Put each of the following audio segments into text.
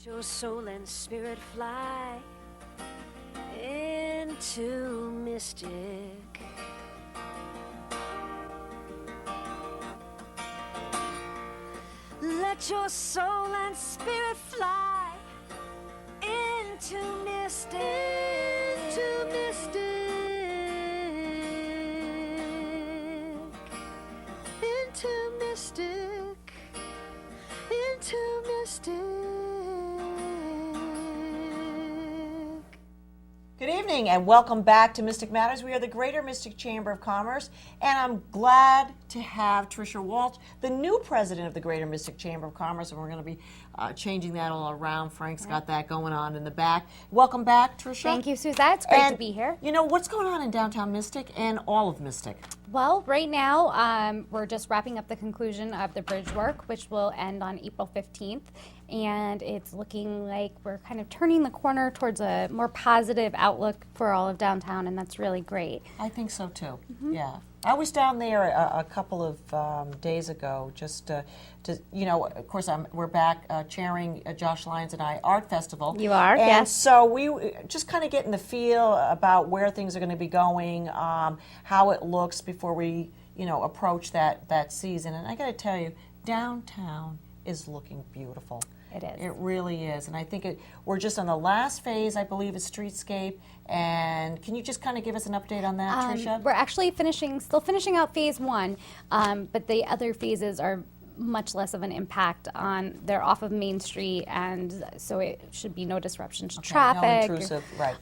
your soul and spirit fly into mystic. Let your soul and spirit fly into mystic. Into mystic. Into mystic. Into mystic. Good evening and welcome back to Mystic Matters. We are the Greater Mystic Chamber of Commerce, and I'm glad to have Tricia Walsh, the new president of the Greater Mystic Chamber of Commerce, and we're going to be changing that all around. Frank's got that going on in the back. Welcome back, Tricia. Thank you, Suzette. It's great to be here. You know, what's going on in downtown Mystic and all of Mystic? Well, right now, we're just wrapping up the conclusion of the bridge work, which will end on April 15th. And it's looking like we're kind of turning the corner towards a more positive outlook for all of downtown, and that's really great. I think so too. Yeah, I was down there a couple of days ago, just to you know. Of course, we're back chairing Josh Lyons and I Art Festival. You are, and yes. So we just kind of getting the feel about where things are going to be going, how it looks before we approach that season. And I got to tell you, downtown is looking beautiful. It is. It really is. And I think we're just on the last phase, I believe, of Streetscape. And can you just kind of give us an update on that, Tricia? We're actually still finishing out phase one, but the other phases are much less of an impact on, they're off of Main Street, and so it should be no disruption to traffic. No intrusive, right.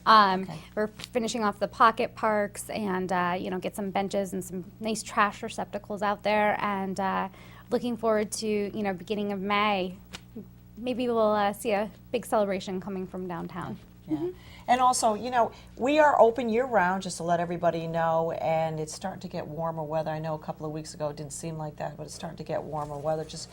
We're finishing off the pocket parks and, get some benches and some nice trash receptacles out there, and looking forward to, beginning of May. Maybe we'll see a big celebration coming from downtown. Yeah. And also, we are open year-round, just to let everybody know, and it's starting to get warmer weather. I know a couple of weeks ago it didn't seem like that, but it's starting to get warmer weather. Just,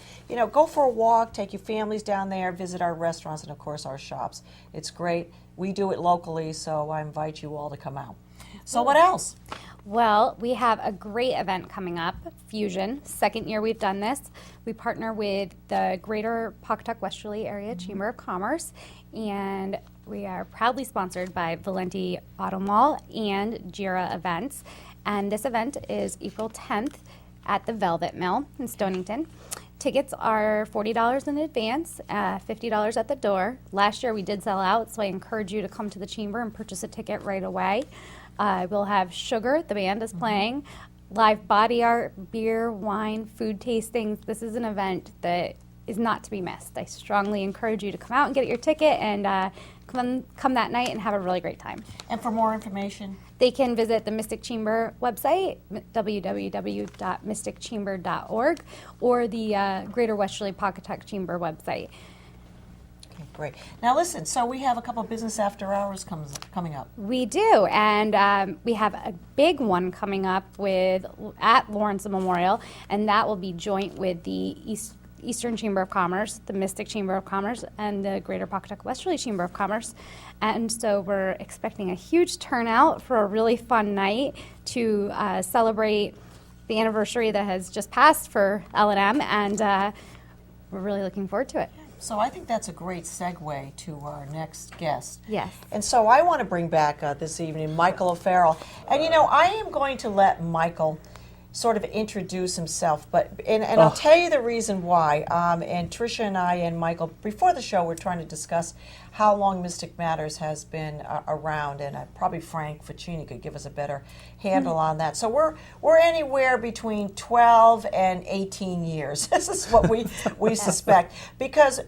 go for a walk, take your families down there, visit our restaurants, and, of course, our shops. It's great. We do it locally, so I invite you all to come out. So what else? Well, we have a great event coming up, Fusion. Second year we've done this. We partner with the Greater Pawcatuck Westerly Area Chamber of Commerce, and we are proudly sponsored by Valenti Auto Mall and Jira Events. And this event is April 10th at the Velvet Mill in Stonington. Tickets are $40 in advance, $50 at the door. Last year we did sell out, so I encourage you to come to the chamber and purchase a ticket right away. We'll have Sugar, the band is playing, live body art, beer, wine, food tastings. This is an event that is not to be missed. I strongly encourage you to come out and get your ticket and come that night and have a really great time. And for more information? They can visit the Mystic Chamber website, www.mysticchamber.org, or the Greater Westerly Pawcatuck Chamber website. Great. Now listen, so we have a couple of business after hours coming up. We do, and we have a big one coming up at Lawrence Memorial, and that will be joint with the Eastern Chamber of Commerce, the Mystic Chamber of Commerce, and the Greater Pawcatuck Westerly Chamber of Commerce. And so we're expecting a huge turnout for a really fun night to celebrate the anniversary that has just passed for L&M, and we're really looking forward to it. So I think that's a great segue to our next guest. Yes. And so I want to bring back this evening Michael O'Farrell. And I am going to let Michael sort of introduce himself, and I'll tell you the reason why. And Tricia and I and Michael, before the show, we're trying to discuss how long Mystic Matters has been around, and probably Frank Ficini could give us a better handle on that. So we're anywhere between 12 and 18 years. This is what we suspect, because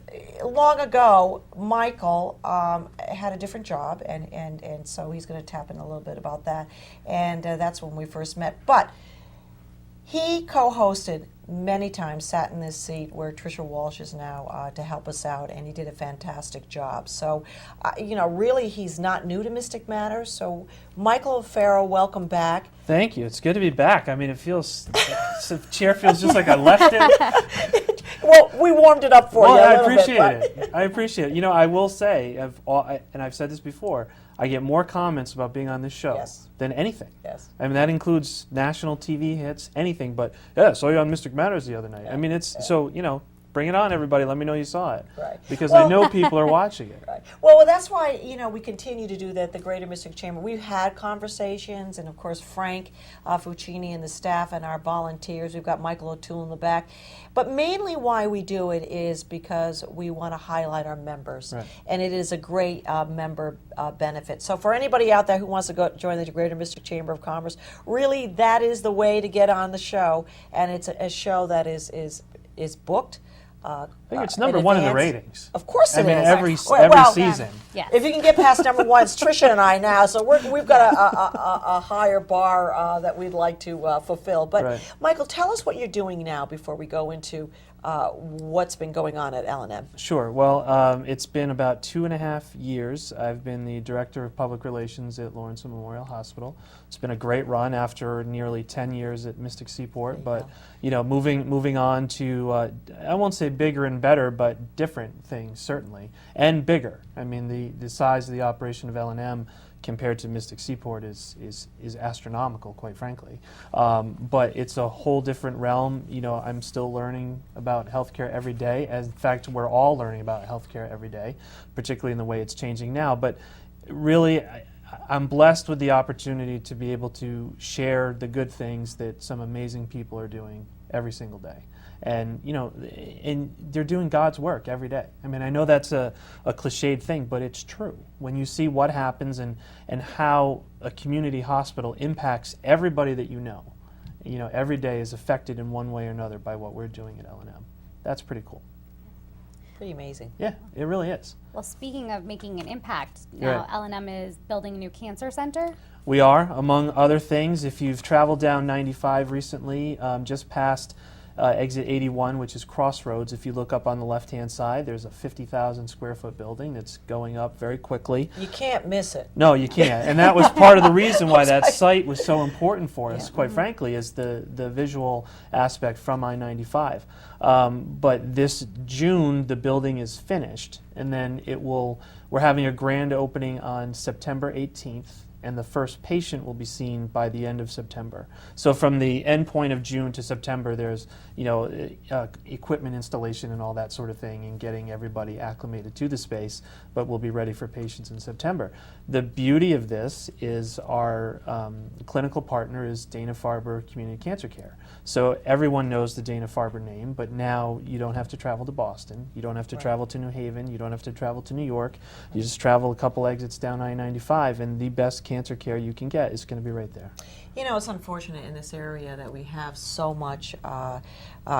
long ago Michael had a different job, and so he's going to tap in a little bit about that, and that's when we first met. But he co-hosted many times, sat in this seat where Tricia Walsh is now to help us out, and he did a fantastic job. So, really, he's not new to Mystic Matters. So, Michael O'Farrell, welcome back. Thank you. It's good to be back. I mean, the chair feels just like I left it. Well, we warmed it up for you. I appreciate it. I will say, and I've said this before, I get more comments about being on this show than anything. Yes. I mean, that includes national TV hits, anything. But, yeah, I saw you on Mystic Matters the other night. I mean, it's so, bring it on, everybody. Let me know you saw it. Right. Because Well- I know people are watching it. Right. Well, that's why we continue to do that. The Greater Mystic Chamber. We've had conversations, and of course Frank Fuccini and the staff and our volunteers. We've got Michael O'Toole in the back, but mainly why we do it is because we want to highlight our members, Right. and it is a great member benefit. So for anybody out there who wants to go join the Greater Mystic Chamber of Commerce, really that is the way to get on the show, and it's a show that is booked. I think it's number one in the ratings. Of course it is. I mean, every Well, season. Yes. if you can get past number one, it's Tricia and I now, so we've got a higher bar that we'd like to fulfill. But Right. Michael, tell us what you're doing now before we go into what's been going on at L&M. Sure. Well, it's been about 2.5 years. I've been the Director of Public Relations at Lawrence Memorial Hospital. It's been a great run after nearly 10 years at Mystic Seaport, but moving on to, I won't say bigger and better, but different things, certainly, and bigger. I mean, the size of the operation of L&M compared to Mystic Seaport is astronomical, quite frankly. But it's a whole different realm. I'm still learning about healthcare every day. As in fact, we're all learning about healthcare every day, particularly in the way it's changing now. But really, I'm blessed with the opportunity to be able to share the good things that some amazing people are doing every single day. And and they're doing God's work every day. I mean, I know that's a cliched thing, but it's true. When you see what happens and how a community hospital impacts everybody that every day is affected in one way or another by what we're doing at L&M. That's pretty cool. Pretty amazing. Yeah, it really is. Well, speaking of making an impact, now Right. L&M is building a new cancer center. We are, among other things. If you've traveled down 95 recently, just past exit 81, which is Crossroads, if you look up on the left-hand side, there's a 50,000 square foot building that's going up very quickly. You can't miss it. No, you can't. And that was part of the reason why that site was so important for us, quite frankly, is the visual aspect from I-95. But this June, the building is finished, and then we're having a grand opening on September 18th, and the first patient will be seen by the end of September. So from the end point of June to September, there's equipment installation and all that sort of thing, and getting everybody acclimated to the space, but we'll be ready for patients in September. The beauty of this is our clinical partner is Dana-Farber Community Cancer Care. So everyone knows the Dana-Farber name, but now you don't have to travel to Boston, you don't have to travel to New Haven, you don't have to travel to New York, you just travel a couple exits down I-95, and the best cancer care you can get is going to be right there. It's unfortunate in this area that we have so much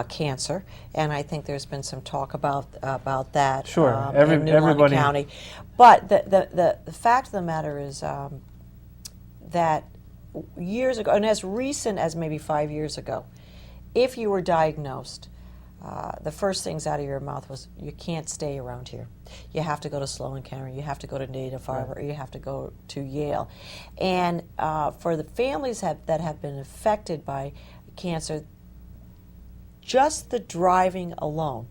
cancer, and I think there's been some talk about that Sure. in New London Everybody- County. But the fact of the matter is that years ago, and as recent as maybe 5 years ago, if you were diagnosed, the first things out of your mouth was, you can't stay around here. You have to go to Sloan Kettering, you have to go to Dana-Farber, or you have to go to Yale. And for the families that have been affected by cancer, just the driving alone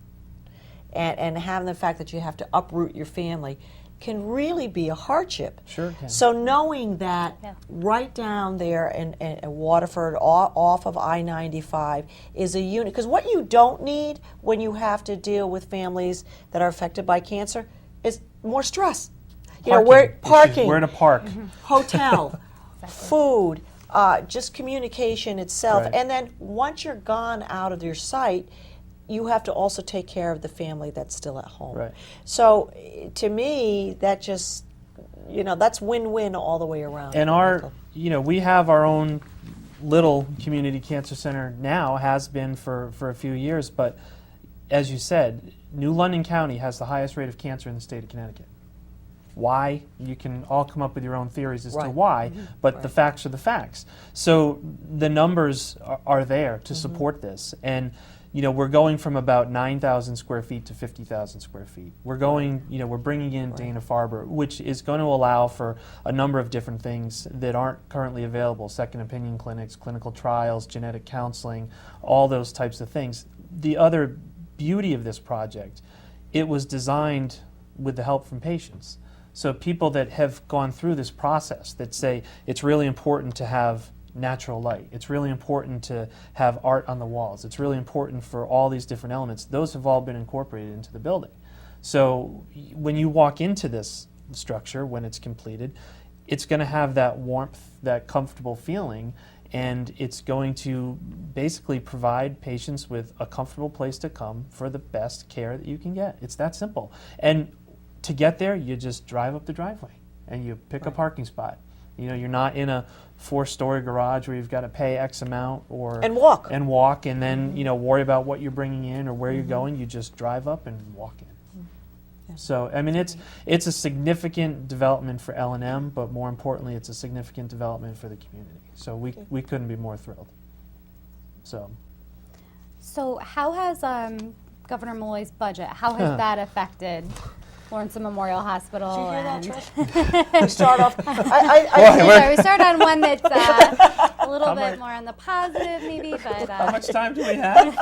and having the fact that you have to uproot your family can really be a hardship. Sure it can. So knowing that right down there in Waterford, off of I-95, is a unit, because what you don't need when you have to deal with families that are affected by cancer is more stress. Parking, Where to park. hotel, food, just communication itself. Right. And then once you're gone out of your sight, you have to also take care of the family that's still at home. Right. So to me, that just, that's win-win all the way around. And Michael. we have our own little community cancer center now, has been for a few years, but as you said, New London County has the highest rate of cancer in the state of Connecticut. Why? You can all come up with your own theories as to why, but the facts are the facts. So the numbers are there to support this. And we're going from about 9,000 square feet to 50,000 square feet. We're going, we're bringing in Dana-Farber, which is going to allow for a number of different things that aren't currently available: second opinion clinics, clinical trials, genetic counseling, all those types of things. The other beauty of this project, it was designed with the help from patients. So people that have gone through this process that say it's really important to have natural light. It's really important to have art on the walls. It's really important for all these different elements. Those have all been incorporated into the building. So when you walk into this structure, when it's completed, it's going to have that warmth, that comfortable feeling, and it's going to basically provide patients with a comfortable place to come for the best care that you can get. It's that simple. And to get there, you just drive up the driveway and you pick a parking spot. You know, you're not in a 4-story garage where you've got to pay X amount And walk. and then, you know, worry about what you're bringing in or where you're going. You just drive up and walk in. So, I mean, it's a significant development for L&M, but more importantly, it's a significant development for the community. So we couldn't be more thrilled. So how has Governor Malloy's budget, how has that affected Lawrence Memorial Hospital? Did you hear that, and Trish? We start off. Sorry, we start on one that's a little bit more on the positive, maybe, but How much time do we have?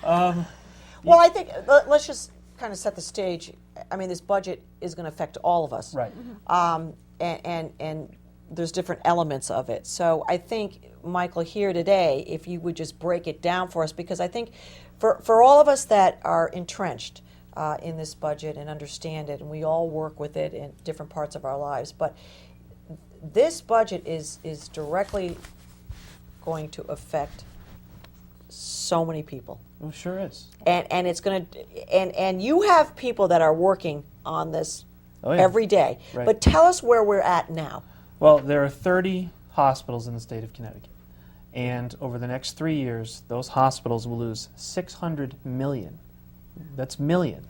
Well, I think let's just kind of set the stage. I mean, this budget is going to affect all of us. Right. And there's different elements of it. So I think, Michael, here today, if you would just break it down for us, because I think for all of us that are entrenched in this budget and understand it, and we all work with it in different parts of our lives, but this budget is directly going to affect so many people. It sure is. And it's going to, and you have people that are working on this Oh, yeah. every day. Right. But tell us where we're at now. Well, there are 30 hospitals in the state of Connecticut. And over the next 3 years, those hospitals will lose $600 million. That's million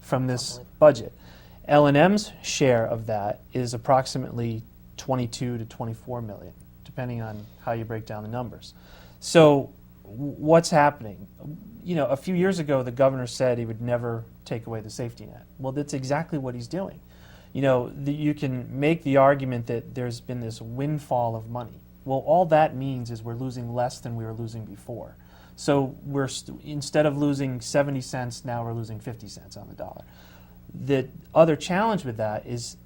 from this budget. L&M's share of that is approximately 22 to 24 million, depending on how you break down the numbers. So what's happening? You know, a few years ago, the governor said he would never take away the safety net. Well, that's exactly what he's doing. You know, you can make the argument that there's been this windfall of money. Well, all that means is we're losing less than we were losing before. So we're instead of losing 70 cents, now we're losing 50 cents on the dollar. The other challenge with that is,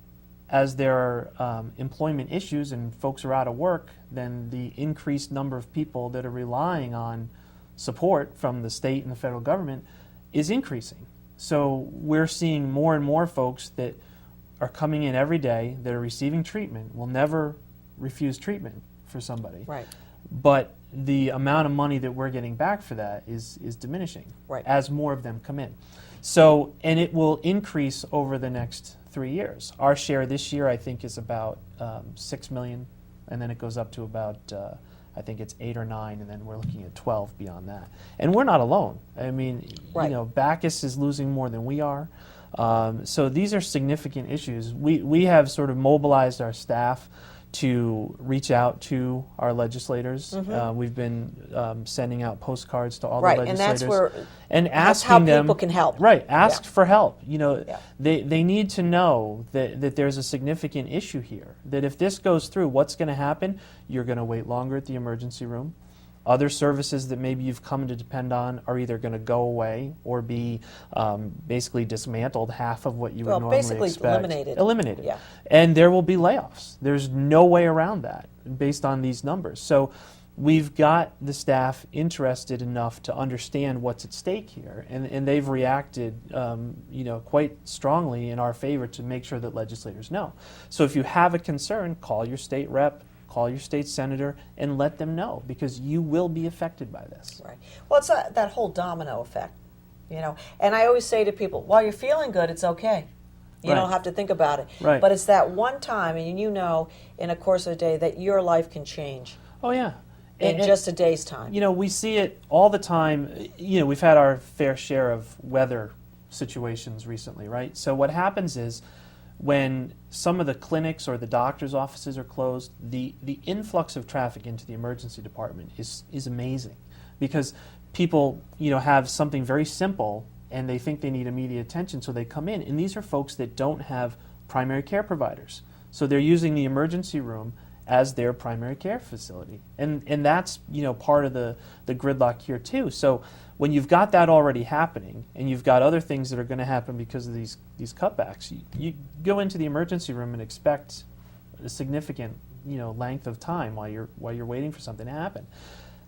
as there are employment issues and folks are out of work, then the increased number of people that are relying on support from the state and the federal government is increasing. So we're seeing more and more folks that are coming in every day that are receiving treatment. Will never refuse treatment for somebody. Right. But the amount of money that we're getting back for that is diminishing Right. as more of them come in. So, and it will increase over the next 3 years. Our share this year, I think, is about 6 million, and then it goes up to about, I think it's 8 or 9, and then we're looking at 12 beyond that. And we're not alone. I mean, Right. you know, Bacchus is losing more than we are. So these are significant issues. We have sort of mobilized our staff to reach out to our legislators. We've been sending out postcards to all Right, the and legislators. that's where and that's asking how them, people can help. Right, ask Yeah. for help. You know, Yeah. they need to know that there's a significant issue here. That if this goes through, what's going to happen? You're going to wait longer at the emergency room. Other services that maybe you've come to depend on are either going to go away or be basically dismantled, half of what you would normally basically expect. eliminated. Yeah. And there will be layoffs. There's no way around that based on these numbers. So we've got the staff interested enough to understand what's at stake here, and they've reacted you know, quite strongly in our favor to make sure that legislators know. So if you have a concern, call your state rep, call your state senator, and let them know, because you will be affected by this. Right. Well, it's that whole domino effect, you know. And I always say to people, while you're feeling good, it's okay. You Right. don't have to think about it. Right. But it's that one time, and you know, in a course of a day, that your life can change Oh, yeah. in just a day's time. You know, we see it all the time. You know, we've had our fair share of weather situations recently, right? So what happens is, when some of the clinics or the doctor's offices are closed, the influx of traffic into the emergency department is amazing, because people, you know, have something very simple and they think they need immediate attention, so they come in. And these are folks that don't have primary care providers, so they're using the emergency room as their primary care facility, and that's, you know, part of the gridlock here too. So when you've got that already happening, and you've got other things that are going to happen because of these cutbacks, you go into the emergency room and expect a significant length of time while you're waiting for something to happen.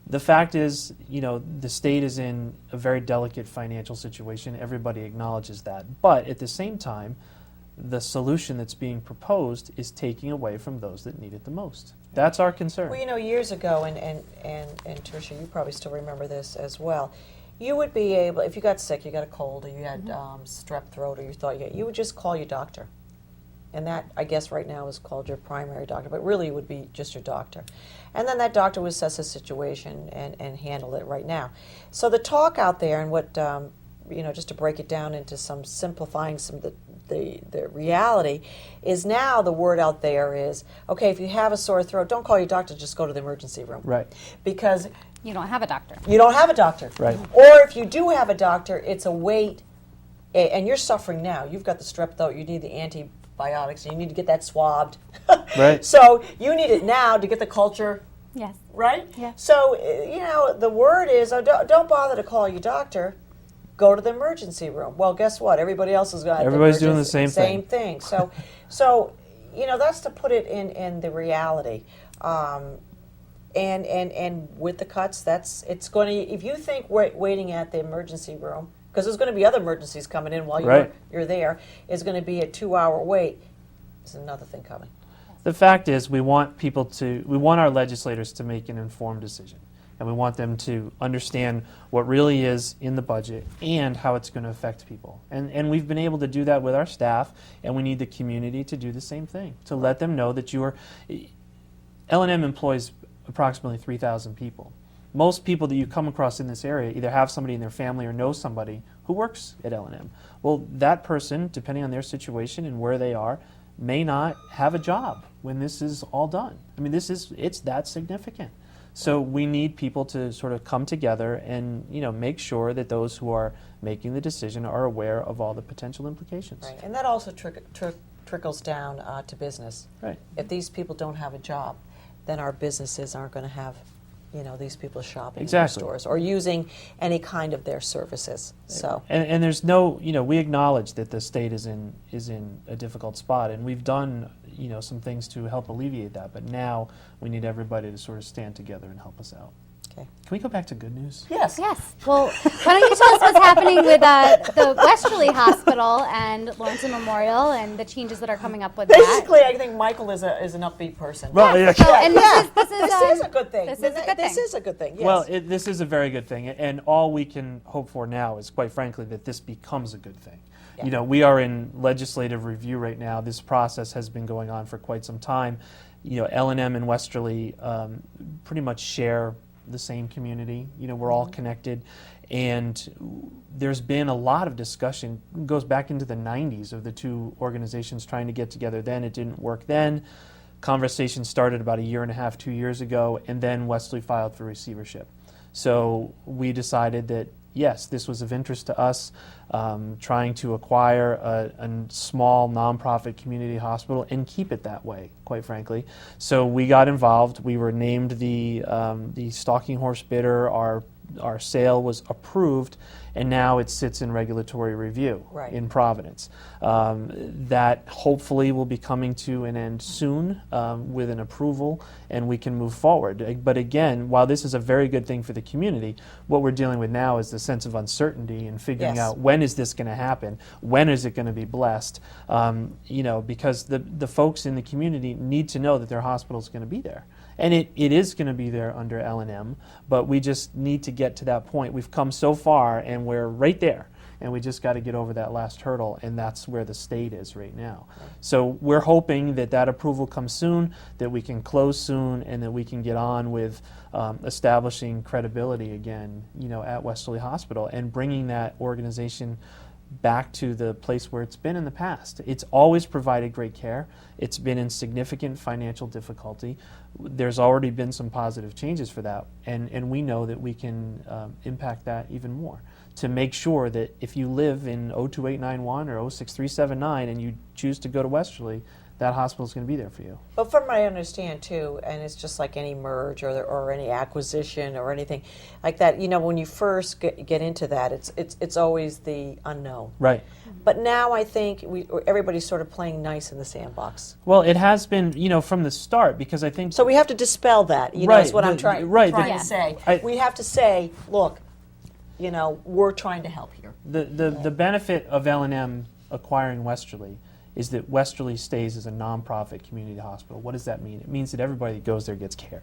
The fact is, the state is in a very delicate financial situation. Everybody acknowledges that. But at the same time, the solution that's being proposed is taking away from those that need it the most. That's our concern. Well, years ago, and Tricia, you probably still remember this as well, you would be able, if you got sick, you got a cold, or you had strep throat, or you thought you would just call your doctor. And that, I guess, right now is called your primary doctor, but really it would be just your doctor. And then that doctor would assess the situation and handle it right now. So the talk out there, and what, just to break it down into simplifying some of the reality, is now the word out there is, okay, if you have a sore throat, don't call your doctor, just go to the emergency room. Right. Because You don't have a doctor. you don't have a doctor. Right. Or if you do have a doctor, it's a wait, and you're suffering now. You've got the strep throat, you need the antibiotics, and you need to get that swabbed. Right. So you need it now to get the culture, Yes. right? Yeah. So, the word is, don't bother to call your doctor. Go to the emergency room. Well, guess what? Everybody else is going. Everybody's doing the same thing. Same thing. So, that's to put it in the reality. And with the cuts, it's going to. If you think waiting at the emergency room, because there's going to be other emergencies coming in while you're there, is going to be a 2-hour wait. There's another thing coming. The fact is, we want our legislators to make an informed decision. And we want them to understand what really is in the budget and how it's going to affect people. And we've been able to do that with our staff, and we need the community to do the same thing, to let them know that L&M employs approximately 3,000 people. Most people that you come across in this area either have somebody in their family or know somebody who works at L&M. Well, that person, depending on their situation and where they are, may not have a job when this is all done. I mean, it's that significant. So we need people to sort of come together and make sure that those who are making the decision are aware of all the potential implications. Right, and that also trickles down to business. Right. If these people don't have a job, then our businesses aren't going to have, these people shopping in their Exactly. stores or using any kind of their services. So, And there's no, we acknowledge that the state is in a difficult spot, and we've done some things to help alleviate that. But now we need everybody to sort of stand together and help us out. okay. Can we go back to good news? Yes. Yes. Well, why don't you tell us what's happening with the Westerly Hospital and Lawrence Memorial and the changes that are coming up with that? Basically, I think Michael is an upbeat person. Well, yeah. So, and this This is a good thing. This is a good This thing. is a good thing. Yes. Well, this is a very good thing, and all we can hope for now is, quite frankly, that this becomes a good thing. Yeah. We are in legislative review right now. This process has been going on for quite some time. L&M and Westerly pretty much share the same community. We're all connected, and there's been a lot of discussion. It goes back into the 90s of the two organizations trying to get together. Then it didn't work. Then conversation started about 1.5 years, 2 years ago, and then Westerly filed for receivership. So we decided that, yes, this was of interest to us, trying to acquire a small nonprofit community hospital and keep it that way, quite frankly. So we got involved. We were named the stalking horse bidder. Our sale was approved, and now it sits in regulatory review in Providence. That hopefully will be coming to an end soon with an approval, and we can move forward. But again, while this is a very good thing for the community, what we're dealing with now is the sense of uncertainty and figuring out when is this going to happen, when is it going to be blessed, because the folks in the community need to know that their hospital is going to be there. And it is going to be there under L&M, but we just need to get to that point. We've come so far, and we're right there, and we just got to get over that last hurdle, and that's where the state is right now. So we're hoping that approval comes soon, that we can close soon, and that we can get on with establishing credibility again, at Westerly Hospital, and bringing that organization back to the place where it's been in the past. It's always provided great care. It's been in significant financial difficulty. There's already been some positive changes for that, and we know that we can impact that even more to make sure that if you live in 02891 or 06379 and you choose to go to Westerly, that hospital is going to be there for you. But from what I understand too, and it's just like any merge or any acquisition or anything like that. When you first get into that, it's always the unknown. Right. But now I think everybody's sort of playing nice in the sandbox. Well, it has been, from the start, because I think So we have to dispel that. You know, Right, that's what I'm trying the- to say. I- We have to say, look, we're trying to help here. the benefit of L&M acquiring Westerly is that Westerly stays as a nonprofit community hospital. What does that mean? It means that everybody that goes there gets care.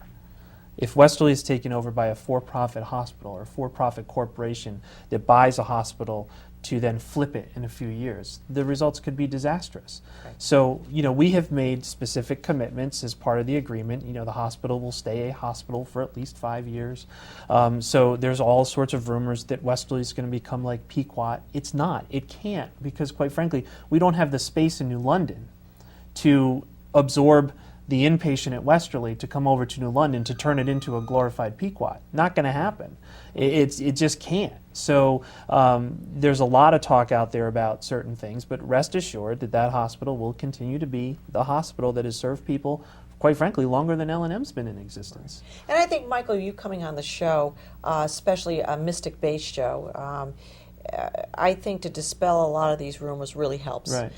If Westerly is taken over by a for-profit hospital or for-profit corporation that buys a hospital to then flip it in a few years, the results could be disastrous. Right. So, we have made specific commitments as part of the agreement. The hospital will stay a hospital for at least 5 years. So there's all sorts of rumors that Westerly is going to become like Pequot. It's not. It can't, because quite frankly, we don't have the space in New London to absorb the inpatient at Westerly to come over to New London to turn it into a glorified Pequot. Not going to happen. It just can't. So there's a lot of talk out there about certain things, but rest assured that hospital will continue to be the hospital that has served people, quite frankly, longer than L&M's been in existence. And I think, Michael, you coming on the show, especially a Mystic-based show, I think to dispel a lot of these rumors really helps. Right.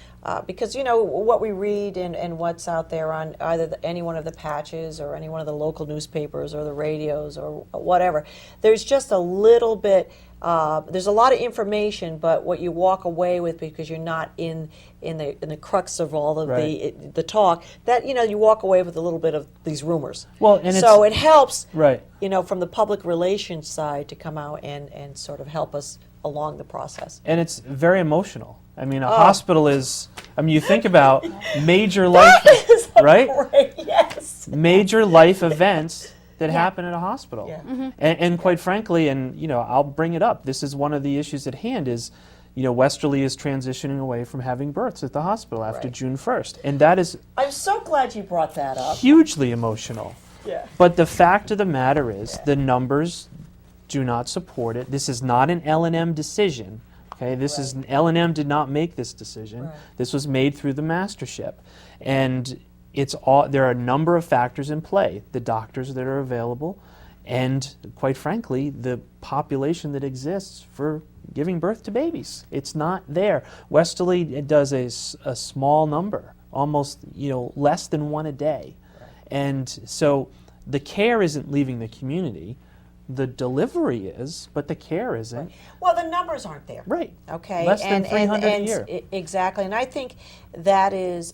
Because, what we read and what's out there on either any one of the patches or any one of the local newspapers or the radios or whatever, there's just a little bit, there's a lot of information, but what you walk away with, because you're not in the crux of all of Right. the talk, that, you walk away with a little bit of these rumors. Well, and so it helps, Right. from the public relations side to come out and sort of help us along the process. And it's very emotional. I mean, a hospital is, you think about major life, right? Great, yes. Major life events that happen at a hospital. Yeah. And quite frankly, I'll bring it up, this is one of the issues at hand is, Westerly is transitioning away from having births at the hospital after Right. June 1st. And that is I'm so glad you brought that up. hugely emotional. Yeah. But the fact of the matter is, the numbers do not support it. This is not an L&M decision. Okay, this is L&M did not make this decision. Right. This was made through the mastership, and there are a number of factors in play: the doctors that are available, and quite frankly, the population that exists for giving birth to babies. It's not there. Westerly does a small number, almost less than one a day, and so the care isn't leaving the community. The delivery is, but the care isn't. Well, the numbers aren't there. Right. Okay. Less than 300 a year. Exactly. And I think that is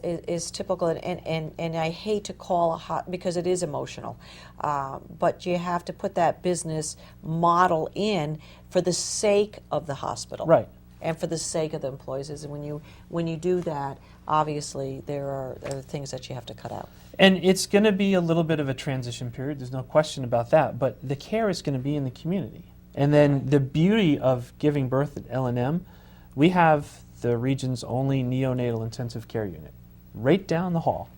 typical. And I hate to call because it is emotional. But you have to put that business model in for the sake of the hospital. Right. And for the sake of the employees. And when you do that, obviously there are things that you have to cut out. And it's going to be a little bit of a transition period, there's no question about that, but the care is going to be in the community. And then the beauty of giving birth at L&M, we have the region's only neonatal intensive care unit right down the hall.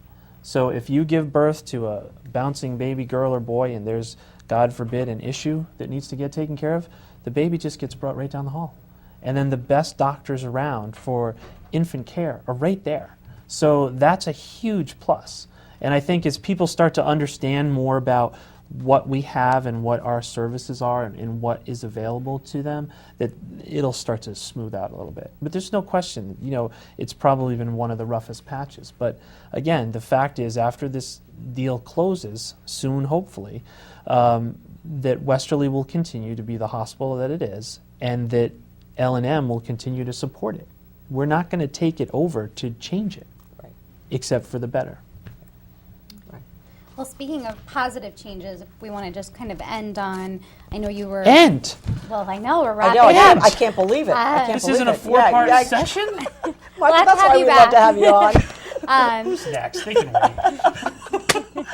So if you give birth to a bouncing baby girl or boy and there's, God forbid, an issue that needs to get taken care of, the baby just gets brought right down the hall. And then the best doctors around for infant care are right there. So that's a huge plus. And I think as people start to understand more about what we have and what our services are and what is available to them, that it'll start to smooth out a little bit. But there's no question, it's probably been one of the roughest patches. But again, the fact is, after this deal closes, soon hopefully, that Westerly will continue to be the hospital that it is, and that L&M will continue to support it. We're not going to take it over to change it, Right. except for the better. Well, speaking of positive changes, if we want to just kind of end on, I know you were. And Well, I know we're I wrapping know. up. I can't believe it. I can't this believe isn't a it. four-part Yeah, session? Michael, Let's that's have why you we love to back. have you on. Next, they can wait.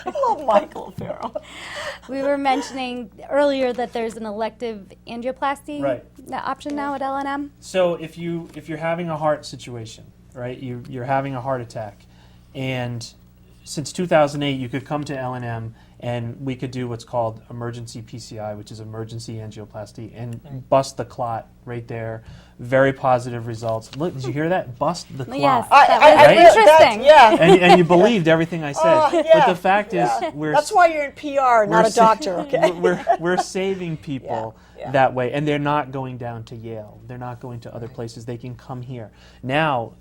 I love Michael Farrell. We were mentioning earlier that there's an elective angioplasty Right. option now at L&M. So if you're having a heart situation, right? You're having a heart attack, and since 2008, you could come to L&M and we could do what's called emergency PCI, which is emergency angioplasty, and bust the clot right there. Very positive results. Look, did you hear that? Bust the clot. Yes, I- that I- was I really- interesting. yeah. And you believed everything I said. Oh, yeah, But the fact is, That's why you're in PR, not a doctor. Okay. we're saving people that way, and they're not going down to Yale. They're not going to other places. They can come here. Now,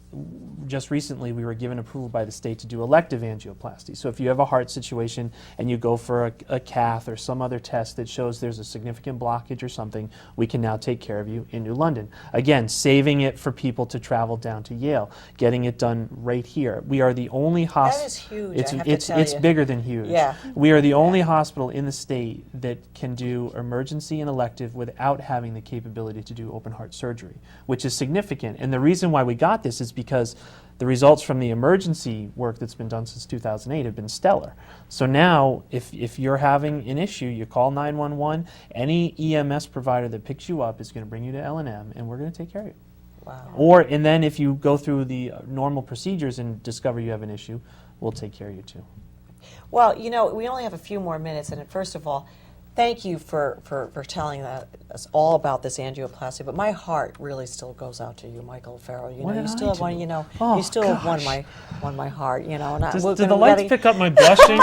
just recently, we were given approval by the state to do elective angioplasty. So if you have a heart situation and you go for a cath or some other test that shows there's a significant blockage or something, we can now take care of you in New London. Again, saving it for people to travel down to Yale, getting it done right here. We are the only hospital. That is huge, It's, I have to it's, tell it's you. bigger than huge. Yeah. We are the only hospital in the state that can do emergency and elective without having the capability to do open heart surgery, which is significant. And the reason why we got this is because the results from the emergency work that's been done since 2008 have been stellar. So now, if you're having an issue, you call 911. Any EMS provider that picks you up is going to bring you to L&M, and we're going to take care of you. Wow. And then if you go through the normal procedures and discover you have an issue, we'll take care of you too. Well, you know, we only have a few more minutes, and first of all, thank you for telling us all about this angioplasty. But my heart really still goes out to you, Michael Farrell. You What know, did you still I have one. do? You know, Oh, you still have gosh. won my heart. You know, and Did we're the gonna lights really- pick up my blushing?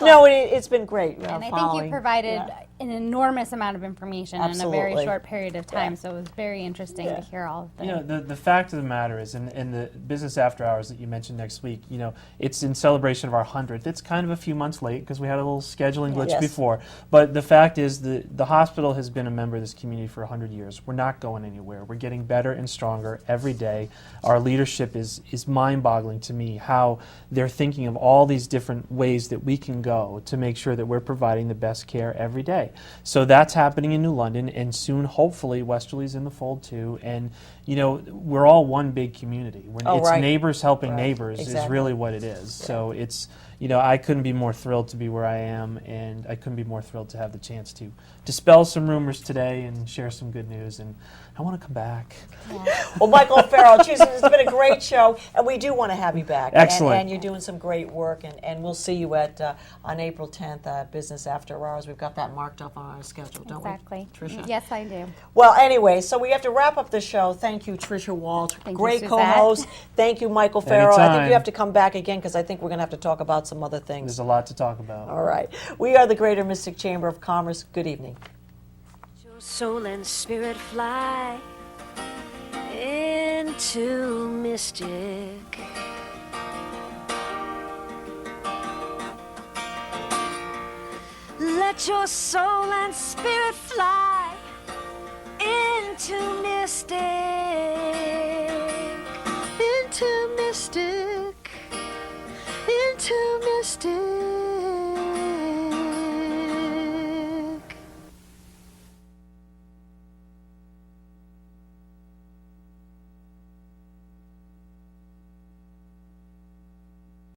No, it's been great. And I think following. you provided an enormous amount of information in a very Absolutely. short period of time, Yeah. so it was very interesting Yeah. to hear all of You know, them. the fact of the matter is, in the business after hours that you mentioned next week, you know, it's in celebration of our 100th. It's kind of a few months late because we had a little scheduling glitch Yes. before. But the fact is, the hospital has been a member of this community for 100 years. We're not going anywhere. We're getting better and stronger every day. Our leadership is mind-boggling to me, how they're thinking of all these different ways that we can go to make sure that we're providing the best care every day. So that's happening in New London, and soon, hopefully, Westerly's in the fold too. And you know, we're all one big community. It's right. neighbors helping Right. neighbors is Exactly. really what it is. So it's, you know, I couldn't be more thrilled to be where I am, and I couldn't be more thrilled to have the chance to dispel some rumors today and share some good news. And I want to come back. Well, Michael Farrell, geez, it's been a great show, and we do want to have you back. Excellent. And you're doing some great work, and we'll see you at on April 10th, Business After Hours. We've got that marked up on our schedule, don't Exactly. we, Tricia? Yes, I do. Well, anyway, so we have to wrap up the show. Thank you, Tricia Walsh. Thank you, Great Suzette. co-host. Thank you, Michael Farrell. I think Anytime. you have to come back again because I think we're going to have to talk about some other things. There's a lot to talk about. All right. We are the Greater Mystic Chamber of Commerce. Good evening. Your soul and spirit fly into mystic. Let your soul and spirit fly into mystic.